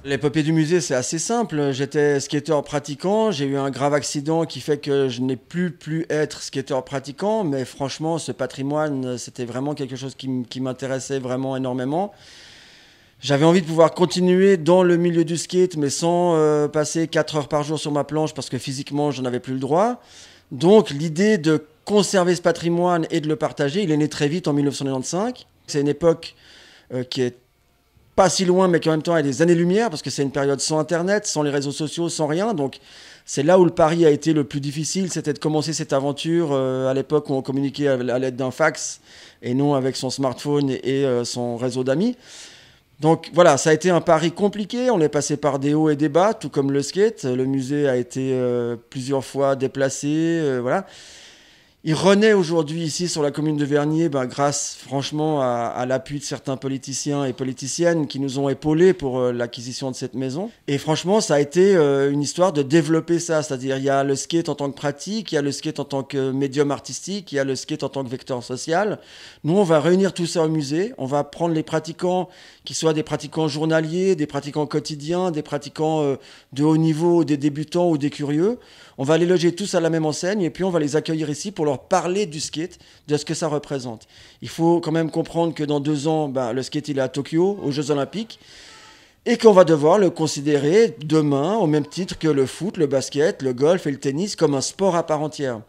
L'épopée du musée, c'est assez simple. J'étais skateur pratiquant, j'ai eu un grave accident qui fait que je n'ai plus être skateur pratiquant, mais franchement, ce patrimoine, c'était vraiment quelque chose qui m'intéressait vraiment énormément. J'avais envie de pouvoir continuer dans le milieu du skate, mais sans passer 4 heures par jour sur ma planche, parce que physiquement, je n'avais plus le droit. Donc, l'idée de conserver ce patrimoine et de le partager, il est né très vite en 1995. C'est une époque qui est pas si loin, mais qui en même temps a des années-lumière, parce que c'est une période sans Internet, sans les réseaux sociaux, sans rien. Donc c'est là où le pari a été le plus difficile, c'était de commencer cette aventure à l'époque où on communiquait à l'aide d'un fax et non avec son smartphone et son réseau d'amis. Donc voilà, ça a été un pari compliqué, on est passé par des hauts et des bas, tout comme le skate. Le musée a été plusieurs fois déplacé, voilà. Il renaît aujourd'hui ici sur la commune de Vernier grâce franchement à l'appui de certains politiciens et politiciennes qui nous ont épaulés pour l'acquisition de cette maison. Et franchement, ça a été une histoire de développer ça. C'est-à-dire, il y a le skate en tant que pratique, il y a le skate en tant que médium artistique, il y a le skate en tant que vecteur social. Nous, on va réunir tout ça au musée. On va prendre les pratiquants, qui soient des pratiquants journaliers, des pratiquants quotidiens, des pratiquants de haut niveau, des débutants ou des curieux. On va les loger tous à la même enseigne et puis on va les accueillir ici pour leur parler du skate, de ce que ça représente. Il faut quand même comprendre que dans 2 ans, le skate il est à Tokyo, aux Jeux Olympiques, et qu'on va devoir le considérer demain au même titre que le foot, le basket, le golf et le tennis comme un sport à part entière.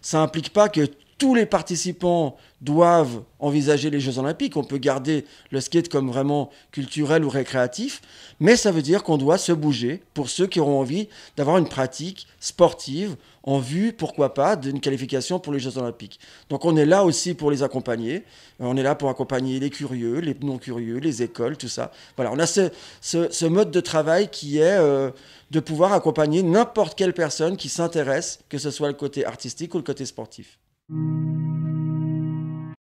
Ça n'implique pas que tous les participants doivent envisager les Jeux Olympiques. On peut garder le skate comme vraiment culturel ou récréatif, mais ça veut dire qu'on doit se bouger pour ceux qui auront envie d'avoir une pratique sportive en vue, pourquoi pas, d'une qualification pour les Jeux Olympiques. Donc on est là aussi pour les accompagner. On est là pour accompagner les curieux, les non-curieux, les écoles, tout ça. Voilà, on a ce mode de travail qui est de pouvoir accompagner n'importe quelle personne qui s'intéresse, que ce soit le côté artistique ou le côté sportif.